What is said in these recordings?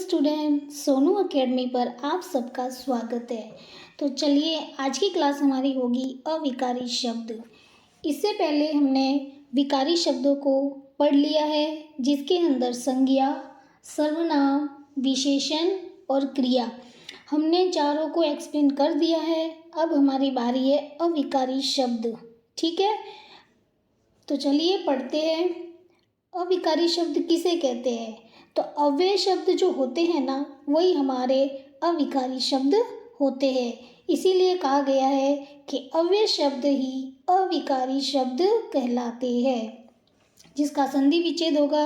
Student, Sonu academy पर आप सबका स्वागत है। तो चलिए आज की क्लास हमारी होगी अविकारी शब्द। इससे पहले हमने विकारी शब्दों को पढ़ लिया है, जिसके अंदर संज्ञा, सर्वनाम, विशेषण और क्रिया हमने चारों को एक्सप्लेन कर दिया है। अब हमारी बारी है अविकारी शब्द। ठीक है, तो चलिए पढ़ते हैं। अविकारी शब्द किसे कहते हैं? तो अव्यय शब्द जो होते हैं ना, वही हमारे अविकारी शब्द होते हैं। इसीलिए कहा गया है कि अव्यय शब्द ही अविकारी शब्द कहलाते हैं। जिसका संधि विच्छेद होगा,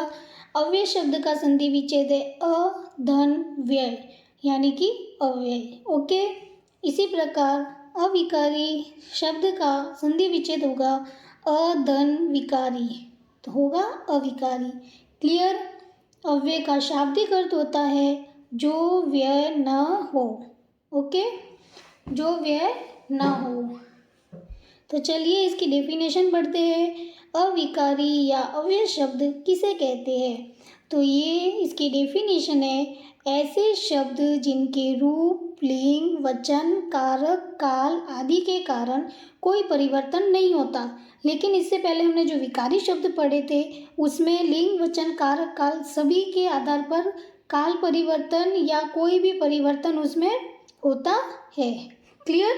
अव्यय शब्द का संधि विच्छेद है अ धन व्यय, यानी कि अव्यय। ओके, इसी प्रकार अविकारी शब्द का संधि विच्छेद होगा अधन विकारी, तो होगा अविकारी। क्लियर? अव्यय का शाब्दिक अर्थ होता है जो व्यय न हो। ओके, जो व्यय न हो। तो चलिए इसकी डेफिनेशन पढ़ते हैं। अविकारी या अव्यय शब्द किसे कहते हैं? तो ये इसकी डेफिनेशन है, ऐसे शब्द जिनके रूप, लिंग, वचन, कारक, काल आदि के कारण कोई परिवर्तन नहीं होता। लेकिन इससे पहले हमने जो विकारी शब्द पढ़े थे, उसमें लिंग, वचन, कारक, काल सभी के आधार पर काल परिवर्तन या कोई भी परिवर्तन उसमें होता है। क्लियर?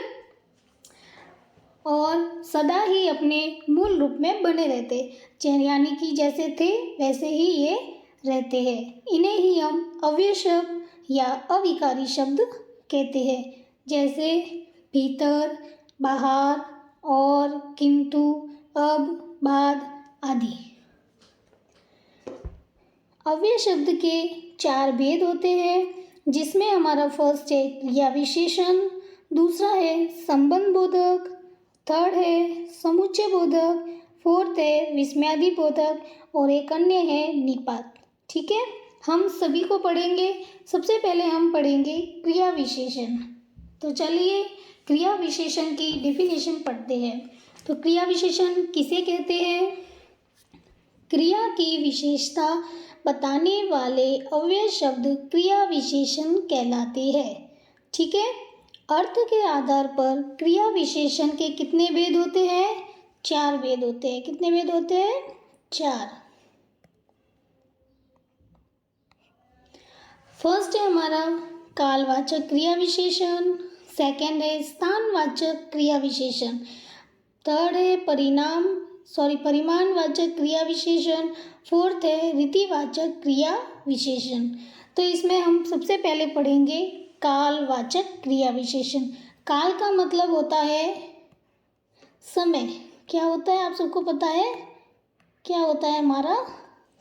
और सदा ही अपने मूल रूप में बने रहते, यानी कि जैसे थे वैसे ही ये रहते हैं। इन्हें ही हम अव्यय शब्द या अविकारी शब्द कहते हैं, जैसे भीतर, बाहर, और, किंतु, अब, बाद आदि। अव्यय शब्द के 4 भेद होते हैं, जिसमें हमारा फर्स्ट है क्रिया विशेषण, दूसरा है संबंध बोधक, थर्ड है समुच्चय बोधक, फोर्थ है विस्मयादि बोधक और एक अन्य है निपात। ठीक है, हम सभी को पढ़ेंगे। सबसे पहले हम पढ़ेंगे क्रिया विशेषण। तो चलिए क्रिया विशेषण की डेफिनेशन पढ़ते हैं। तो क्रिया विशेषण किसे कहते हैं? क्रिया की विशेषता बताने वाले अव्यय शब्द क्रिया विशेषण कहलाते हैं। ठीक है, अर्थ के आधार पर क्रिया विशेषण के कितने भेद होते हैं? 4 भेद होते हैं। कितने भेद होते हैं? 4। फर्स्ट है हमारा कालवाचक क्रिया विशेषण, सेकंड है स्थानवाचक क्रिया विशेषण, थर्ड है परिमाणवाचक क्रिया विशेषण, फोर्थ है रीतिवाचक क्रिया विशेषण। तो इसमें हम सबसे पहले पढ़ेंगे कालवाचक क्रिया विशेषण। काल का मतलब होता है समय। क्या होता है आप सबको पता है? क्या होता है हमारा?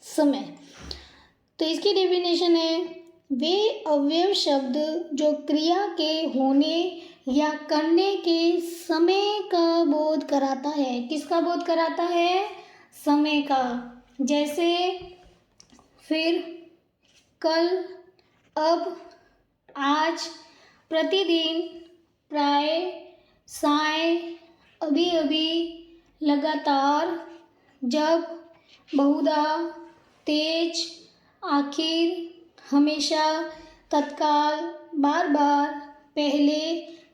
समय। तो इसकी डेफिनेशन है, वे अव्यय शब्द जो क्रिया के होने या करने के समय का बोध कराता है। किसका बोध कराता है? समय का। जैसे फिर, कल, अब, आज, प्रतिदिन, प्राय, साय, अभी अभी, लगातार, जब, बहुधा, तेज, आखिर, हमेशा, तत्काल, बार बार, पहले,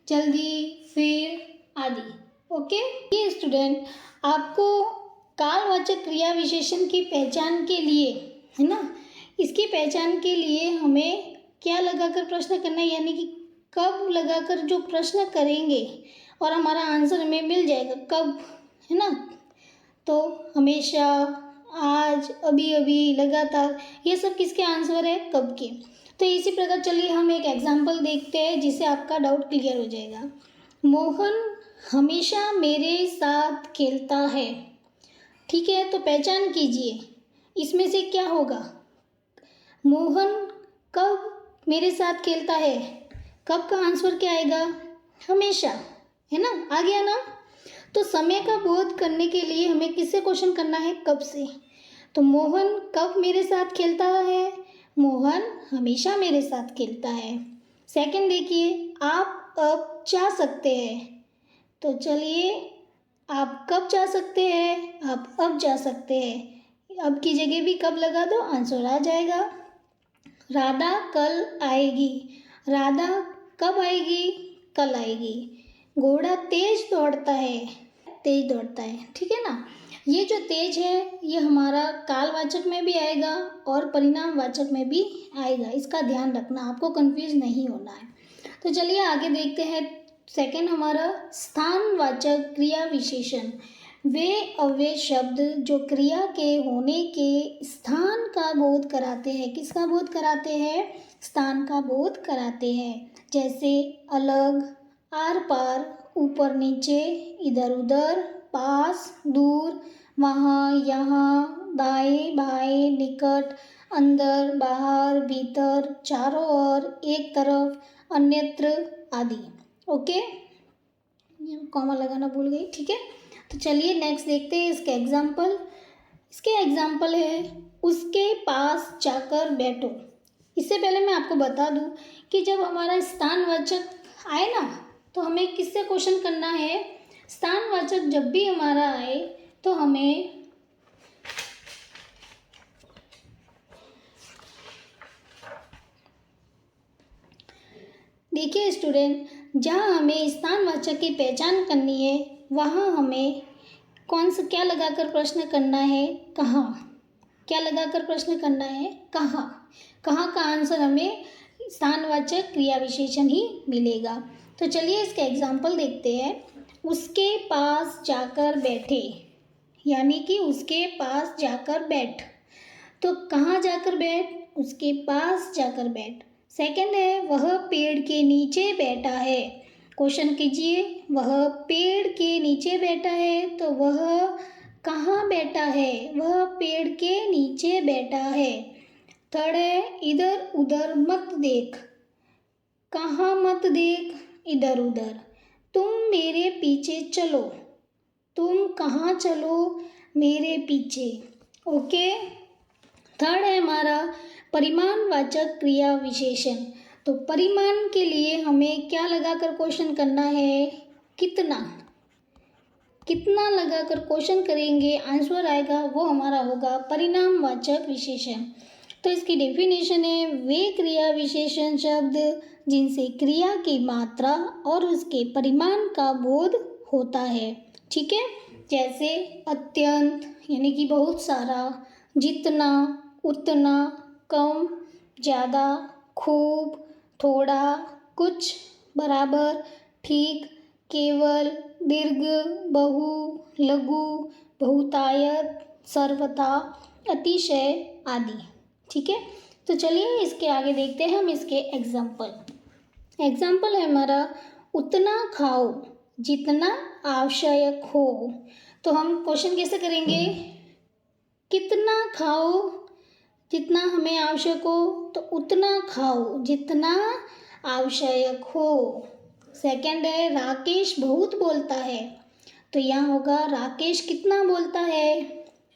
जल्दी, फिर आदि। ओके, ये स्टूडेंट आपको कालवाचक क्रिया विशेषण की पहचान के लिए, है ना, इसकी पहचान के लिए हमें क्या लगाकर प्रश्न करना है, यानी कि कब लगाकर जो प्रश्न करेंगे और हमारा आंसर हमें मिल जाएगा कब, है ना। तो हमेशा, आज, अभी अभी, लगातार, ये सब किसके आंसर है? कब के। तो इसी प्रकार चलिए हम एक एग्जाम्पल देखते हैं, जिससे आपका डाउट क्लियर हो जाएगा। मोहन हमेशा मेरे साथ खेलता है। ठीक है, तो पहचान कीजिए इसमें से क्या होगा। मोहन कब मेरे साथ खेलता है? कब का आंसर क्या आएगा? हमेशा, है ना। आ गया ना। तो समय का बोध करने के लिए हमें किससे क्वेश्चन करना है? कब से। तो मोहन कब मेरे साथ खेलता है? मोहन हमेशा मेरे साथ खेलता है। सेकंड देखिए, आप अब जा सकते हैं। तो चलिए, आप कब जा सकते हैं? आप अब जा सकते हैं। अब की जगह भी कब लगा दो, आंसर आ जाएगा। राधा कल आएगी। राधा कब आएगी? कल आएगी। घोड़ा तेज दौड़ता है, तेज दौड़ता है, ठीक है ना। ये जो तेज है ये हमारा कालवाचक में भी आएगा और परिणामवाचक में भी आएगा, इसका ध्यान रखना, आपको कंफ्यूज नहीं होना है। तो चलिए आगे देखते हैं। सेकंड हमारा स्थानवाचक क्रिया विशेषण। वे अव्यय शब्द जो क्रिया के होने के स्थान का बोध कराते हैं। किसका बोध कराते हैं? स्थान का बोध कराते हैं। जैसे अलग, आर पार, ऊपर नीचे, इधर उधर, पास दूर, वहाँ यहाँ, दाएं बाएं, निकट, अंदर बाहर, भीतर, चारों ओर, एक तरफ, अन्यत्र आदि। ओके, कॉमा लगाना भूल गई, ठीक है। तो चलिए नेक्स्ट देखते हैं इसके एग्जाम्पल। इसके एग्जाम्पल है उसके पास जाकर बैठो। इससे पहले मैं आपको बता दूं कि जब हमारा स्थानवाचक आए ना तो हमें किससे क्वेश्चन करना है? स्थानवाचक जब भी हमारा आए तो हमें देखिए स्टूडेंट, जहाँ हमें स्थानवाचक की पहचान करनी है वहाँ हमें कौन सा क्या लगाकर प्रश्न करना है? कहाँ। क्या लगाकर प्रश्न करना है? कहाँ। कहाँ का आंसर हमें स्थानवाचक क्रिया विशेषण ही मिलेगा। तो चलिए इसके एग्जाम्पल देखते हैं। उसके पास जाकर बैठे, यानी कि उसके पास जाकर बैठ। तो कहाँ जाकर बैठ? उसके पास जाकर बैठ। सेकंड है वह पेड़ के नीचे बैठा है। क्वेश्चन कीजिए, वह पेड़ के नीचे बैठा है तो वह कहाँ बैठा है? वह पेड़ के नीचे बैठा है। थर्ड है इधर उधर मत देख। कहाँ मत देख? इधर उधर। तुम मेरे पीछे चलो। तुम कहाँ चलो? मेरे पीछे। ओके। थर्ड है हमारा परिमाणवाचक क्रिया विशेषण। तो परिमाण के लिए हमें क्या लगाकर क्वेश्चन करना है? कितना। कितना लगाकर क्वेश्चन करेंगे, आंसर आएगा वो हमारा होगा परिणामवाचक विशेषण। तो इसकी डेफिनेशन है वे क्रिया विशेषण शब्द जिनसे क्रिया की मात्रा और उसके परिमाण का बोध होता है। ठीक है, जैसे अत्यंत यानी कि बहुत सारा, जितना, उतना, कम, ज़्यादा, खूब, थोड़ा, कुछ, बराबर, ठीक, केवल, दीर्घ, बहु, लघु, बहुतायत, सर्वथा, अतिशय आदि। ठीक है, तो चलिए इसके आगे देखते हैं हम इसके एग्जाम्पल। एग्जाम्पल है हमारा उतना खाओ जितना आवश्यक हो। तो हम क्वेश्चन कैसे करेंगे? कितना खाओ जितना हमें आवश्यक हो, तो उतना खाओ जितना आवश्यक हो। सेकंड है राकेश बहुत बोलता है। तो यहाँ होगा राकेश कितना बोलता है?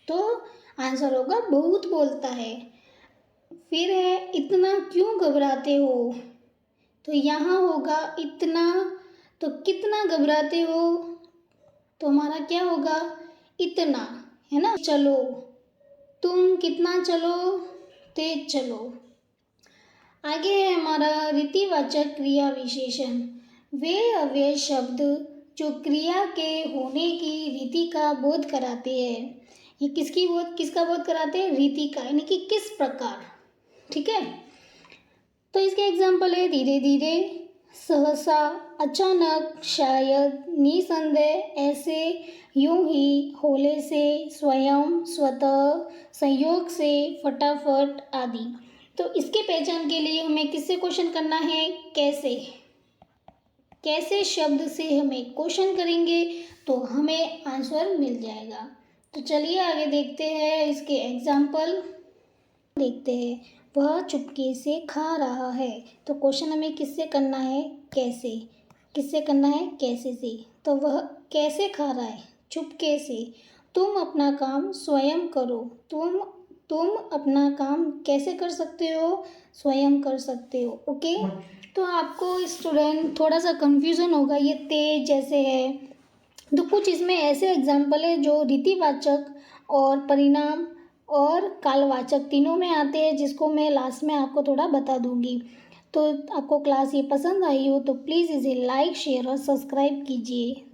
तो आंसर होगा बहुत बोलता है। फिर है इतना क्यों घबराते हो? तो यहाँ होगा इतना, तो कितना घबराते हो? तो हमारा क्या होगा? इतना, है ना। चलो, तुम कितना चलो? तेज चलो। आगे है हमारा रीतिवाचक क्रिया विशेषण। वे अव्यय शब्द जो क्रिया के होने की रीति का बोध कराते हैं। ये किसका बोध कराते हैं? रीति का, यानी कि किस प्रकार। ठीक है, तो इसके एग्जाम्पल है धीरे धीरे, सहसा, अचानक, शायद, निसंदेह, ऐसे, यूं ही, होले से, स्वयं, स्वतः, संयोग से, फटाफट आदि। तो इसके पहचान के लिए हमें किससे क्वेश्चन करना है? कैसे। कैसे शब्द से हमें क्वेश्चन करेंगे तो हमें आंसर मिल जाएगा। तो चलिए आगे देखते हैं इसके एग्जाम्पल। देखते हैं वह चुपके से खा रहा है। तो क्वेश्चन हमें किससे करना है? कैसे। किससे करना है? कैसे से। तो वह कैसे खा रहा है? चुपके से। तुम अपना काम स्वयं करो। तुम अपना काम कैसे कर सकते हो? स्वयं कर सकते हो। ओके, तो आपको स्टूडेंट थोड़ा सा कंफ्यूजन होगा, ये तेज जैसे है। तो कुछ इसमें ऐसे एग्जाम्पल है जो रीतिवाचक और परिणाम और कालवाचक तीनों में आते हैं, जिसको मैं लास्ट में आपको थोड़ा बता दूंगी। तो आपको क्लास ये पसंद आई हो तो प्लीज़ इसे लाइक शेयर और सब्सक्राइब कीजिए।